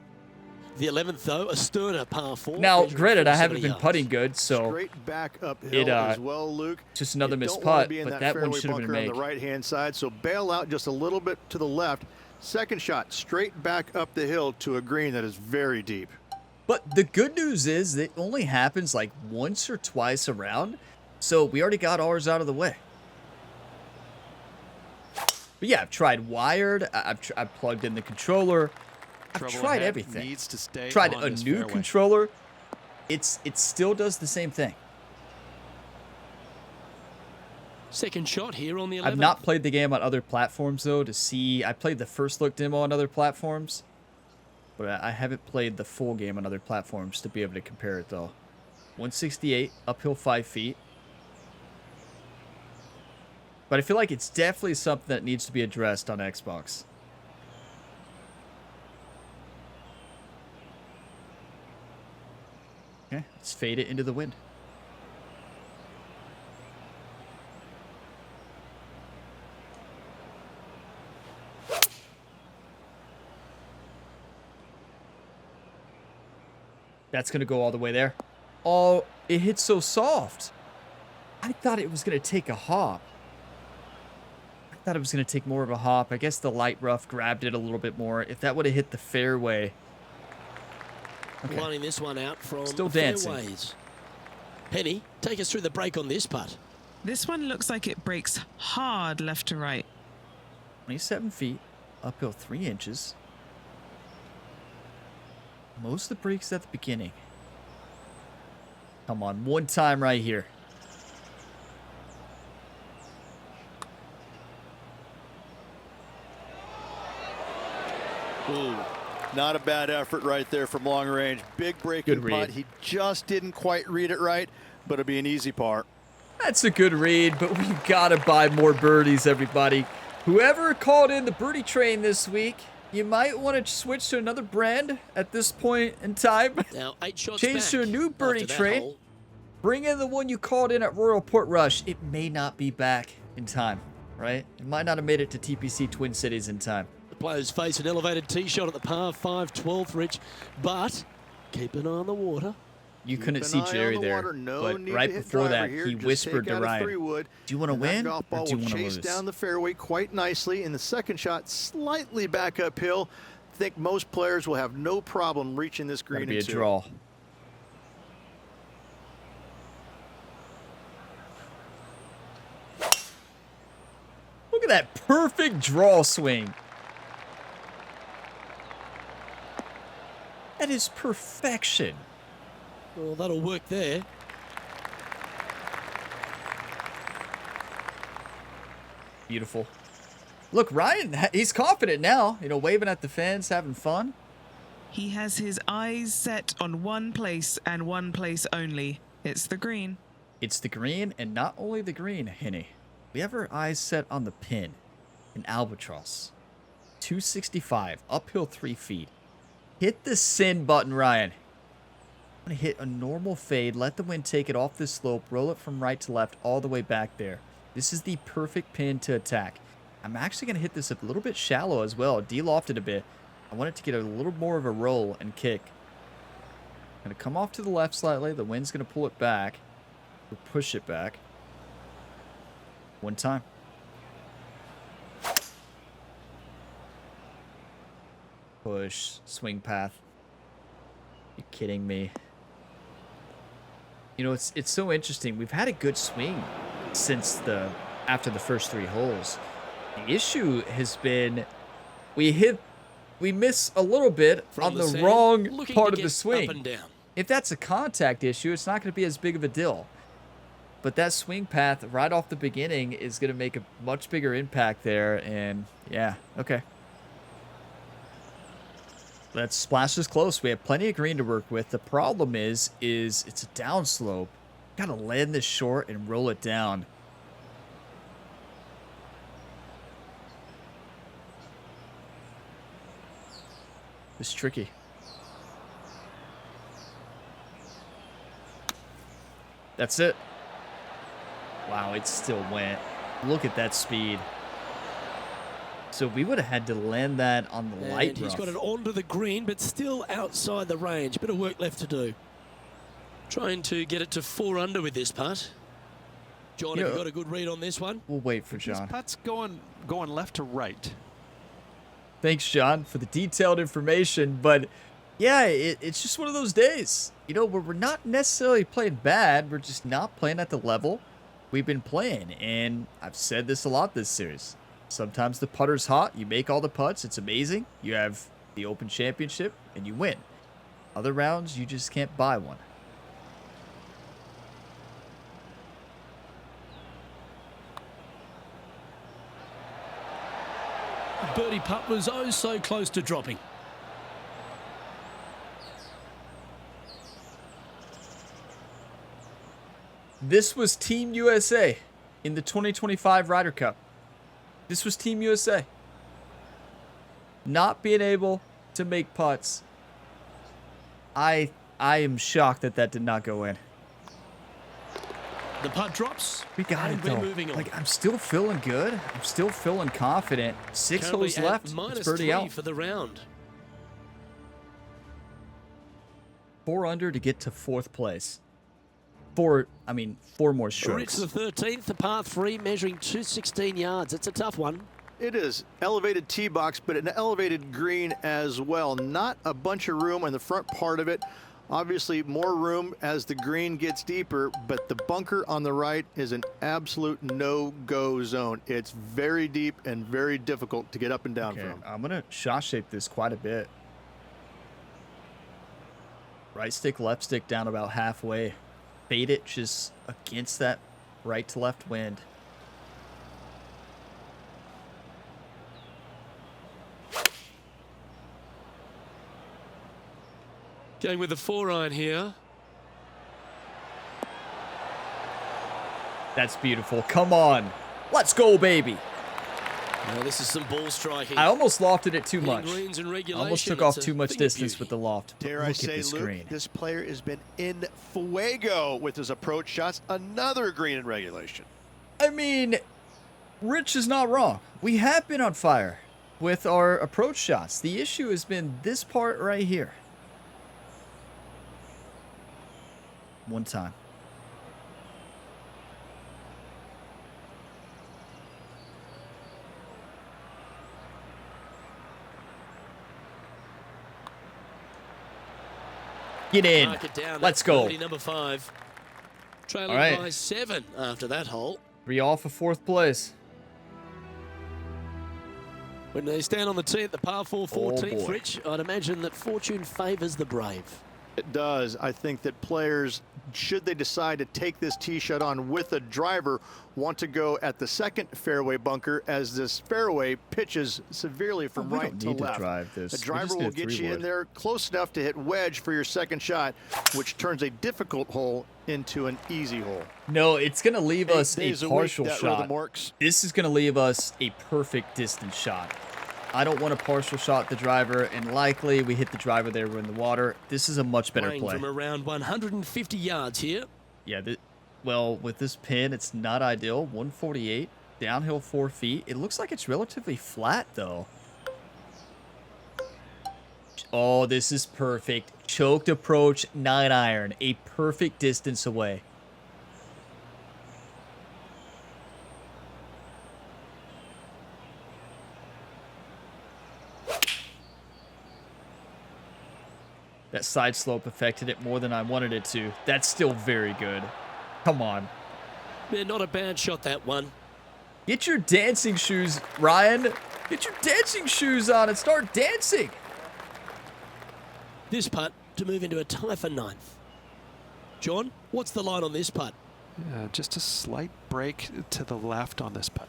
The 11th, though, a sterner par 4. Now, measuring granted, I 470 haven't been yards. putting good, so Straight back uphill it, as well, Luke. just another You missed don't wanna putt, be in but that that one fairway should have been a bunker on make. the right-hand side, so bail out just a little bit to the left. Second shot, straight back up the hill to a green that is very deep. But the good news is it only happens like once or twice around, so we already got ours out of the way. But yeah, I've tried wired, I've plugged in the controller, I've Trouble tried ahead, everything. Needs to stay Tried on a this new fairway. controller, it still does the same thing. Second shot here on the 11th. I've not played the game on other platforms though to see. I played the first look demo on other platforms, but I haven't played the full game on other platforms to be able to compare it though. 168 uphill 5 feet. But I feel like it's definitely something that needs to be addressed on Xbox. Okay, let's fade it into the wind. That's going to go all the way there. Oh, it hit so soft. I thought it was going to take a hop. I thought it was going to take more of a hop. I guess the light rough grabbed it a little bit more. If that would have hit the fairway. Okay. Lining this one out from Still dancing. fairways. Penny, take us through the break on this putt. This one looks like it breaks hard left to right. 27 feet, uphill 3 inches. Most of the breaks at the beginning. Come on, one time right here. Ooh, not a bad effort right there from long range. Big breaking Good read. putt. He just didn't quite read it right, but it'll be an easy par. That's a good read, but we've got to buy more birdies, everybody. Whoever called in the birdie train this week, you might want to switch to another brand at this point in time. Now 8 shots Change back to a new birdie after that train. hole. Bring in the one you called in at Royal Portrush. It may not be back in time, right? It might not have made it to TPC Twin Cities in time. The players face an elevated tee shot at the par 5 12th, Rich, but keep an eye on the water. You Keep couldn't an see eye on Jerry the there, water. No but need right to hit before driver that, here. he Just whispered take to out a Ryan, 3-wood, do you want to and that win golf or ball do you will want to chase lose? down the fairway quite nicely. In the second shot, slightly back uphill. I think most players will have no problem reaching this Gotta green be a in 2. draw. Look at that perfect draw swing. That is perfection. Well, that'll work there. Beautiful. Look, Ryan, he's confident now. You know, waving at the fans, having fun. He has his eyes set on one place and one place only. It's the green. It's the green, and not only the green, Henny. We have our eyes set on the pin. An albatross. 265, uphill 3 feet. Hit the send button, Ryan. I'm going to hit a normal fade, let the wind take it off this slope, roll it from right to left all the way back there. This is the perfect pin to attack. I'm actually going to hit this a little bit shallow as well, de-lofted a bit. I want it to get a little more of a roll and kick. I'm going to come off to the left slightly. The wind's going to pull it back. Or push it back. One time. Push. Swing path. You kidding me? You know, it's so interesting. We've had a good swing since after the first 3 holes. The issue has been we miss a little bit on the wrong part of the swing. If that's a contact issue, it's not going to be as big of a deal. But that swing path right off the beginning is going to make a much bigger impact there. And yeah, okay. Let's splash this close. We have plenty of green to work with. The problem is it's a downslope. Got to land this short and roll it down. It's tricky. That's it. Wow, it still went. Look at that speed. So we would have had to land that on the light rough. He's got it onto the green, but still outside the range. Bit of work left to do. Trying to get it to 4 under with this putt. John, have you got a good read on this one? We'll wait for John. This putt's going left to right. Thanks, John, for the detailed information. But yeah, it's just one of those days. You know, where we're not necessarily playing bad. We're just not playing at the level we've been playing. And I've said this a lot this series. Sometimes the putter's hot. You make all the putts. It's amazing. You have the Open Championship and you win. Other rounds, you just can't buy one. Birdie putt was oh so close to dropping. This was Team USA in the 2025 Ryder Cup. This was Team USA. Not being able to make putts. I am shocked that did not go in. The putt drops. We got it, though. Moving on. Like, I'm still feeling good. I'm still feeling confident. 6 holes left. It's birdie out. For the round. 4 under to get to 4th place. 4 more strokes. It's the 13th, the par 3, measuring 216 yards. It's a tough one. It is elevated tee box, but an elevated green as well. Not a bunch of room on the front part of it. Obviously, more room as the green gets deeper, but the bunker on the right is an absolute no-go zone. It's very deep and very difficult to get up and down from. I'm going to shot shape this quite a bit. Right stick, left stick down about halfway. Fade it just against that right to left wind. Going with the 4-iron here. That's beautiful. Come on. Let's go, baby. Now this is some ball striking. I almost lofted it too much. Greens and I almost took off too much distance with the loft. Dare I say, Luke, this player has been in fuego with his approach shots. Another green in regulation. I mean, Rich is not wrong. We have been on fire with our approach shots. The issue has been this part right here. One time. Get in. Let's go. Number 5. Trailing by 7 after that hole. 3 off of 4th place. When they stand on the tee at the par 4 14th, Rich, I'd imagine that fortune favours the brave. It does. I think that players, should they decide to take this tee shot on with a driver, want to go at the second fairway bunker as this fairway pitches severely from right to left. The driver will get you in there close enough to hit wedge for your second shot, which turns a difficult hole into an easy hole. No, it's going to leave us a partial that shot. rhythm works. This is going to leave us a perfect distance shot. I don't want a partial shot the driver, and likely we hit the driver there, we're in the water. This is a much better Playing play. from around 150 yards here. Yeah, well, with this pin, it's not ideal. 148, downhill 4 feet. It looks like it's relatively flat, though. Oh, this is perfect. Choked approach, 9-iron. A perfect distance away. That side slope affected it more than I wanted it to. That's still very good. Come on. Yeah, not a bad shot, that one. Get your dancing shoes, Ryan. Get your dancing shoes on and start dancing. This putt to move into a tie for 9th. John, what's the line on this putt? Just a slight break to the left on this putt.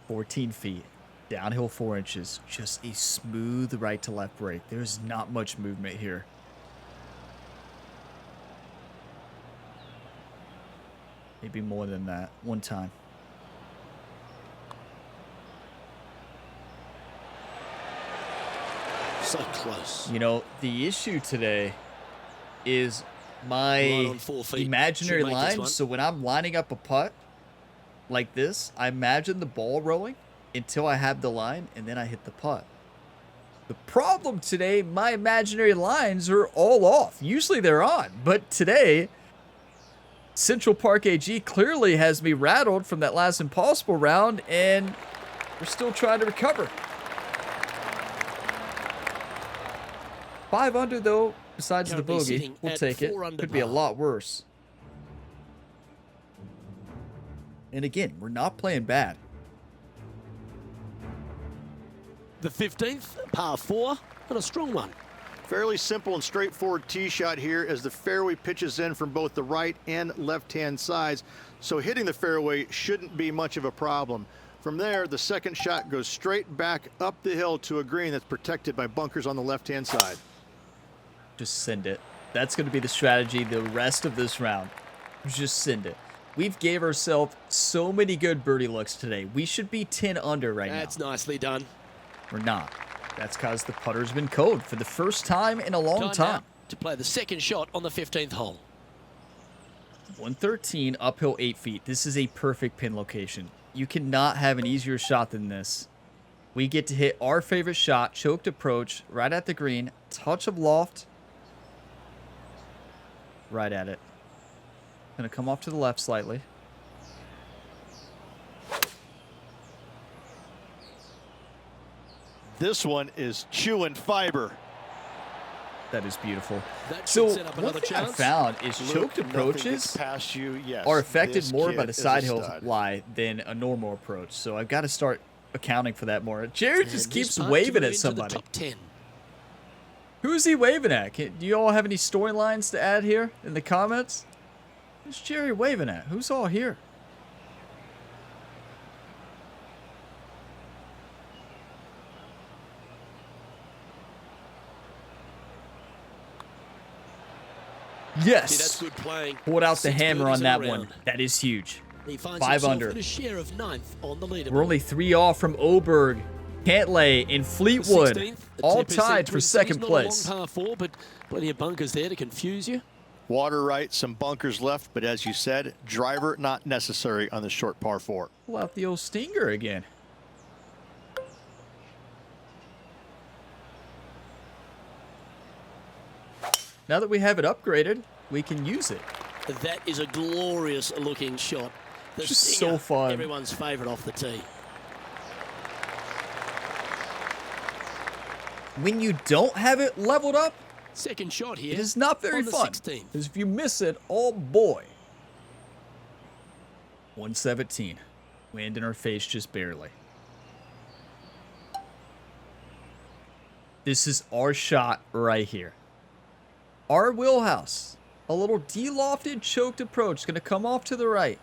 14 feet. Downhill 4 inches. Just a smooth right to left break. There's not much movement here. Maybe more than that. One time. So close. You know, the issue today is my Right on 4 feet. imaginary Should make this line. one. So when I'm lining up a putt like this, I imagine the ball rolling until I have the line, and then I hit the putt. The problem today, my imaginary lines are all off. Usually they're on, but today, Central Park AG clearly has me rattled from that last impossible round, and we're still trying to recover. 5 under, though, besides the Currently bogey. sitting We'll at take it. 4 under Could be a par. lot worse. And again, we're not playing bad. The 15th, par 4, and a strong one. Fairly simple and straightforward tee shot here as the fairway pitches in from both the right and left-hand sides. So hitting the fairway shouldn't be much of a problem. From there, the second shot goes straight back up the hill to a green that's protected by bunkers on the left-hand side. Just send it. That's going to be the strategy the rest of this round. Just send it. We've gave ourselves so many good birdie looks today. We should be 10 under right now. That's nicely done. We're not. That's because the putter's been cold for the first time in a long time. Now to play the second shot on the 15th hole. 113, uphill 8 feet. This is a perfect pin location. You cannot have an easier shot than this. We get to hit our favorite shot, choked approach, right at the green, touch of loft, right at it. Gonna come off to the left slightly. This one is chewing fiber. That is beautiful. That should So set up one another thing I chance. found is choked Luke, nothing approaches gets past you. Yes, are affected this more kid by the is a side hill stud. lie than a normal approach. So I've got to start accounting for that more. Jared And just this keeps putt to waving move at into somebody. The top 10. Who's he waving at? Do you all have any storylines to add here in the comments? Who's Jerry waving at? Who's all here? See, Yes. that's good playing. Pulled out the 6 hammer on birdies that all one. round. That is huge. He finds 5 himself under. in a share of 9th on the leaderboard. We're only 3 off from Oberg, Cantlay, and Fleetwood. 16th, the All tip is tied set for to second not place. A long par 4, but plenty of bunkers there to confuse you. Water right, some bunkers left, but as you said, driver not necessary on the short par 4. Pull out the old stinger again. Now that we have it upgraded, we can use it. That is a glorious looking shot. The Just stinger, so fun. Everyone's favourite off the tee. When you don't have it leveled up, Second shot here. it is not very on the fun. 16th. Because if you miss it, oh boy. 117. Wind in our face just barely. This is our shot right here. our wheelhouse. A little de-lofted, choked approach. Going to come off to the right.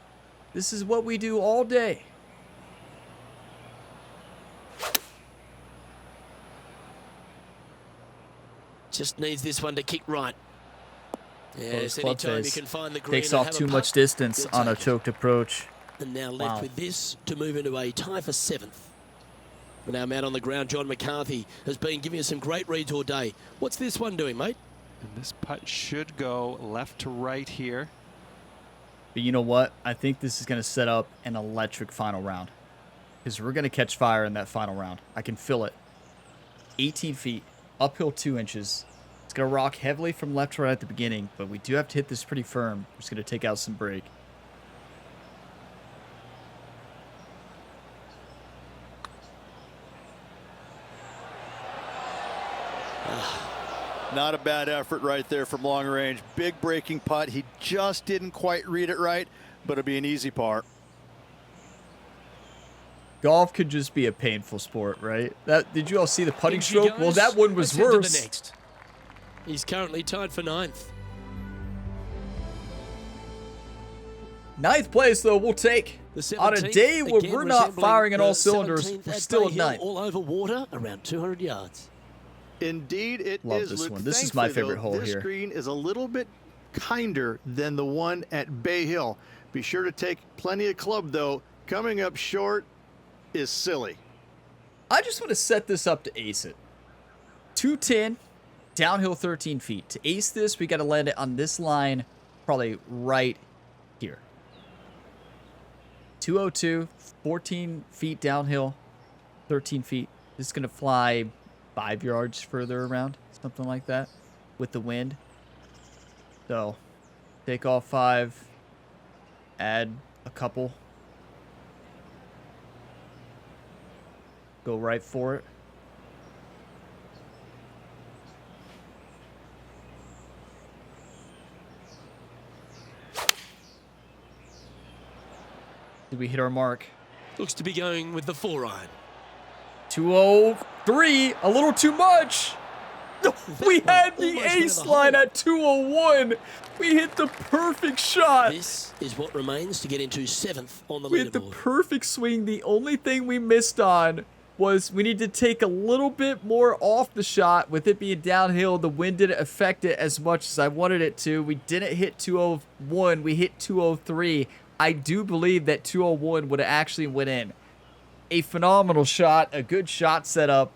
This is what we do all day. Just needs this one to kick right. Yes, club anytime you face. can find the green. Takes and off have a too putt, much distance you'll on a take it. choked approach. And now left Wow. with this to move into a tie for 7th. And our man on the ground, John McCarthy, has been giving us some great reads all day. What's this one doing, mate? And this putt should go left to right here. But you know what? I think this is going to set up an electric final round. Because we're going to catch fire in that final round. I can feel it. 18 feet, uphill 2 inches. It's going to rock heavily from left to right at the beginning, but we do have to hit this pretty firm. We're just going to take out some break. Not a bad effort right there from long range. Big breaking putt. He just didn't quite read it right, but it'll be an easy par. Golf could just be a painful sport, right? Did you all see the putting In she stroke? Well, goes. that one was Let's head to the worse. next. He's currently tied for 9th. 9th place, though, we'll take. The On a 17th, day where again we're not resembling firing on all the cylinders, 17th we're at still Bay at Hill, 9th. all over water, around 200 yards. Indeed, it Love is, this Luke. one. This is my Thankfully, favorite though, hole this here. green is a little bit kinder than the one at Bay Hill. Be sure to take plenty of club, though. Coming up short is silly. I just want to set this up to ace it. 210, downhill 13 feet. To ace this, we got to land it on this line, probably right here. 202, 14 feet downhill, 13 feet. This is going to fly 5 yards further around, something like that, with the wind. So, take off 5, add a couple. Go right for it. Did we hit our mark? Looks to be going with the 4-iron. 203, a little too much. We had the almost ace went the line hole. at 201. We hit the perfect shot. This is what remains to get into 7th on the We hit the leaderboard. perfect swing. The only thing we missed on was we need to take a little bit more off the shot. With it being downhill, the wind didn't affect it as much as I wanted it to. We didn't hit 201. We hit 203. I do believe that 201 would have actually went in. A phenomenal shot, a good shot setup,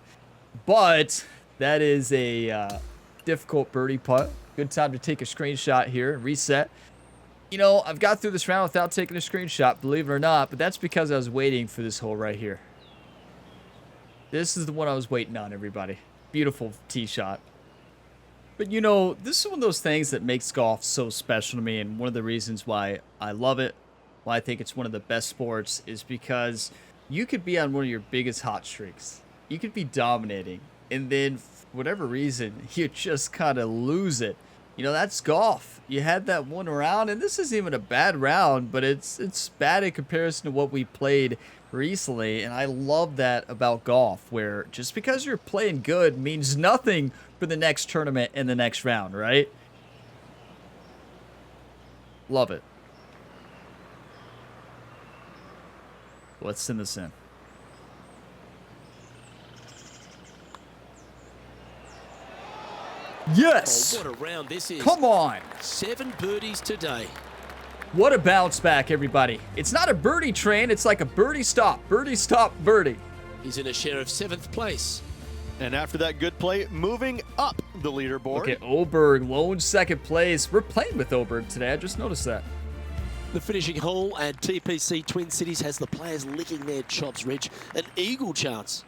but that is a difficult birdie putt. Good time to take a screenshot here and reset. You know, I've got through this round without taking a screenshot, believe it or not, but that's because I was waiting for this hole right here. This is the one I was waiting on, everybody. Beautiful tee shot. But you know, this is one of those things that makes golf so special to me, and one of the reasons why I love it, why I think it's one of the best sports, is because you could be on one of your biggest hot streaks. You could be dominating, and then for whatever reason, you just kind of lose it. You know, that's golf. You had that one round, and this isn't even a bad round, but it's bad in comparison to what we played recently, and I love that about golf, where just because you're playing good means nothing for the next tournament and the next round, right? Love it. Let's send this in. Yes! Oh, what a round this is. Come on! 7 birdies today. What a bounce back, everybody. It's not a birdie train, it's like a birdie stop, birdie. He's in a share of 7th place. And after that good play, moving up the leaderboard. Okay, Oberg, lone second place. We're playing with Oberg today, I just noticed that. The finishing hole at TPC Twin Cities has the players licking their chops, Rich. An eagle chance.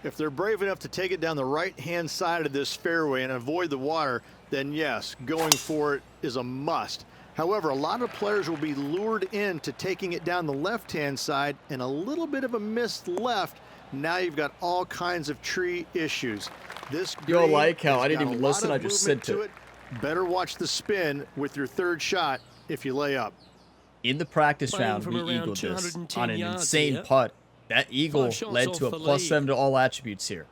If they're brave enough to take it down the right-hand side of this fairway and avoid the water, then yes, going for it is a must. However, a lot of players will be lured into taking it down the left-hand side, and a little bit of a missed left. Now you've got all kinds of tree issues. This You'll green like how has I didn't got a even lot listen, of I just movement sent to it. Better watch the spin with your third shot if you lay up. In the practice Playing round, from we around eagled this 210 on an yards insane here. putt. That eagle 5 shots led off to a the +7 lead. to all attributes here.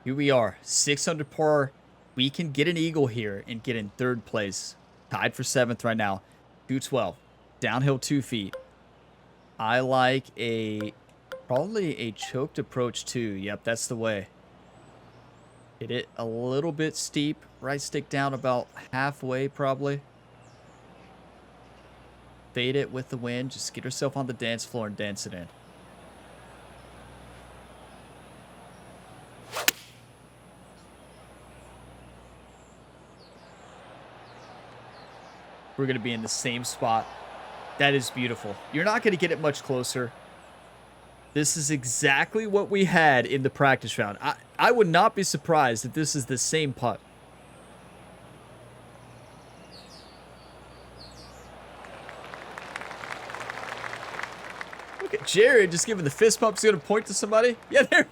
Here we are, 6 under par. we can get an eagle here and get in 3rd place. Tied for 7th right now. 212. Downhill 2 feet. I like probably a choked approach too. Yep, that's the way. Hit it a little bit steep. Right stick down about halfway probably. Fade it with the wind. Just get yourself on the dance floor and dance it in. We're going to be in the same spot. That is beautiful. You're not going to get it much closer. This is exactly what we had in the practice round. I would not be surprised if this is the same putt. Look at Jared just giving the fist pump. He's going to point to somebody. Yeah, there.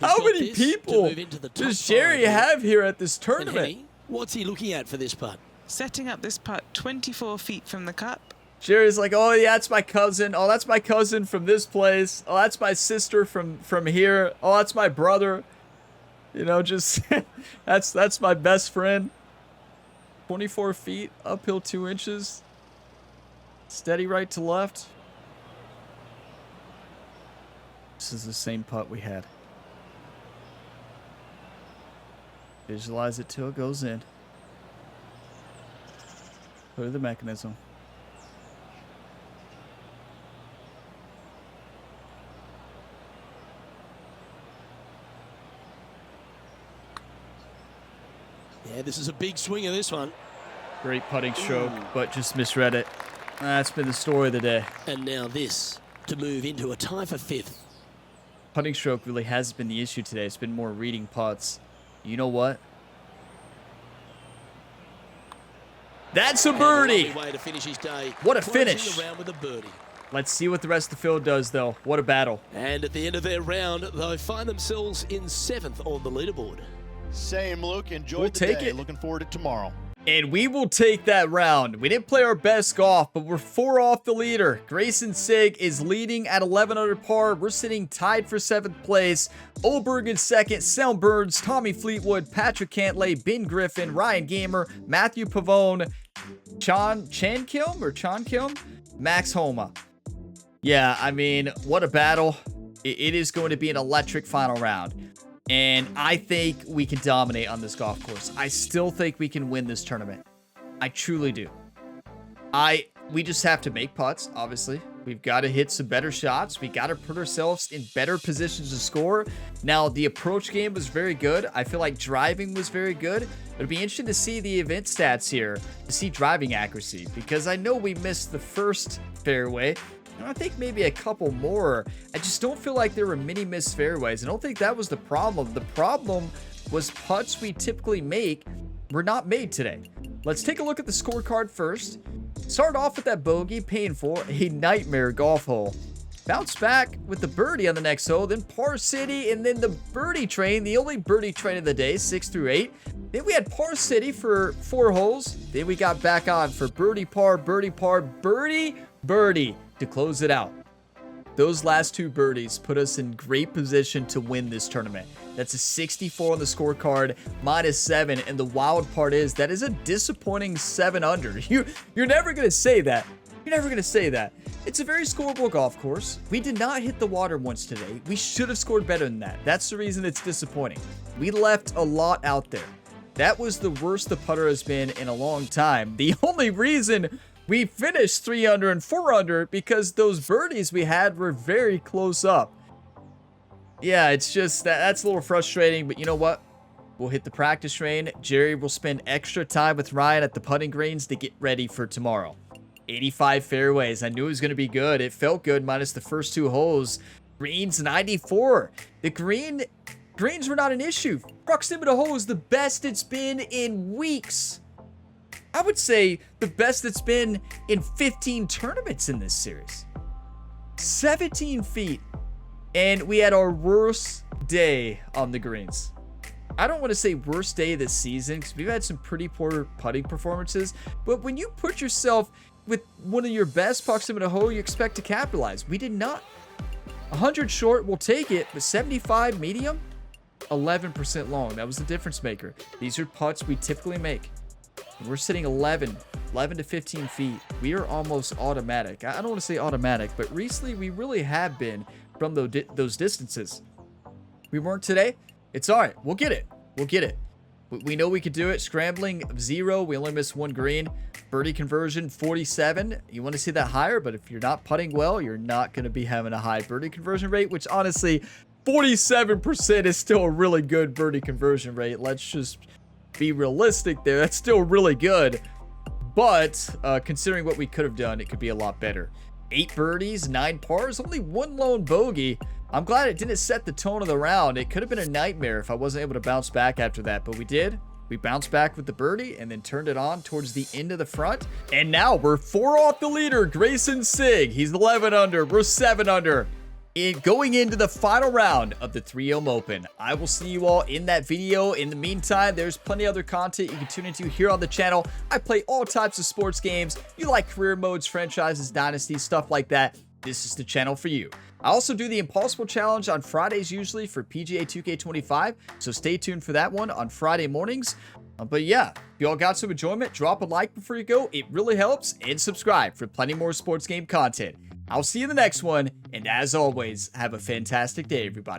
How many people does Jerry have here at this tournament? What's he looking at for this putt? Setting up this putt 24 feet from the cup. Jerry's like, oh yeah, that's my cousin. Oh, that's my cousin from this place. Oh, that's my sister from here. Oh, that's my brother. You know, just that's my best friend. 24 feet, uphill 2 inches. Steady right to left. This is the same putt we had. Visualize it till it goes in. Clear the mechanism. Yeah, this is a big swing of this one. Great putting stroke, but just misread it. That's been the story of the day. And now this to move into a tie for 5th. Putting stroke really hasn't been the issue today. It's been more reading putts. You know what? That's a birdie. Way to finish his day. What a finish. The round with a birdie. Let's see what the rest of the field does, though. What a battle. And at the end of their round, they find themselves in 7th on the leaderboard. Same, Luke. Enjoy We'll the take day. it. Looking forward to tomorrow. And we will take that round. We didn't play our best golf, but we're 4 off the leader. Grayson Sig is leading at 11 under par. We're sitting tied for 7th place. Oberg in 2nd. Sound Burns, Tommy Fleetwood, Patrick Cantlay, Ben Griffin, Ryan Gamer, Matthew Pavone, Chan Kilm, Max Homa. Yeah, I mean, what a battle. It is going to be an electric final round. And I think we can dominate on this golf course. I still think we can win this tournament. I truly do. We just have to make putts, obviously. We've got to hit some better shots. We got to put ourselves in better positions to score. Now, the approach game was very good. I feel like driving was very good. It'll be interesting to see the event stats here, to see driving accuracy, because I know we missed the first fairway. And I think maybe a couple more. I just don't feel like there were many missed fairways. I don't think that was the problem. The problem was putts we typically make were not made today. Let's take a look at the scorecard first. Start off with that bogey, painful, a nightmare golf hole. Bounce back with the birdie on the next hole, then par city, and then the birdie train, the only birdie train of the day, 6 through 8. Then we had par city for 4 holes. Then we got back on for birdie, par, birdie, par, birdie, birdie to close it out. Those last 2 birdies put us in great position to win this tournament. That's a 64 on the scorecard, -7, and the wild part is that is a disappointing 7 under. You're never going to say that. You're never going to say that. It's a very scoreable golf course. We did not hit the water once today. We should have scored better than that. That's the reason it's disappointing. We left a lot out there. That was the worst the putter has been in a long time. The only reason we finished 3 under and 4 under because those birdies we had were very close up. Yeah, it's just that's a little frustrating, but you know what? We'll hit the practice range. Jerry will spend extra time with Ryan at the putting greens to get ready for tomorrow. 85 fairways. I knew it was going to be good. It felt good minus the first 2 holes. Greens 94. The greens were not an issue. Proximity to hole is the best it's been in weeks. I would say the best it's been in 15 tournaments in this series. 17 feet. And we had our worst day on the greens. I don't want to say worst day this season because we've had some pretty poor putting performances. But when you put yourself with one of your best proximity to hole, you expect to capitalize. We did not. 100 short, we'll take it. But 75 medium? 11% long. That was the difference maker. These are putts we typically make. We're sitting 11 to 15 feet. We are almost automatic. I don't want to say automatic, but recently we really have been from those distances. We weren't today. It's all right. We'll get it. We'll get it. We know we could do it. Scrambling, 0. We only missed 1 green. Birdie conversion, 47. You want to see that higher, but if you're not putting well, you're not going to be having a high birdie conversion rate, which honestly, 47% is still a really good birdie conversion rate. Let's just be realistic there. That's still really good. But considering what we could have done, it could be a lot better. 8 birdies, 9 pars, only 1 lone bogey. I'm glad it didn't set the tone of the round. It could have been a nightmare if I wasn't able to bounce back after that, but we did. We bounced back with the birdie and then turned it on towards the end of the front. And now we're 4 off the leader, Grayson Sigg. He's 11 under. We're 7 under. Going into the final round of the 3M Open. I will see you all in that video. In the meantime, there's plenty of other content you can tune into here on the channel. I play all types of sports games. You like career modes, franchises, dynasties, stuff like that. This is the channel for you. I also do the Impossible Challenge on Fridays usually for PGA 2K25, so stay tuned for that one on Friday mornings. But yeah, if you all got some enjoyment, drop a like before you go. It really helps, and subscribe for plenty more sports game content. I'll see you in the next one, and as always, have a fantastic day, everybody.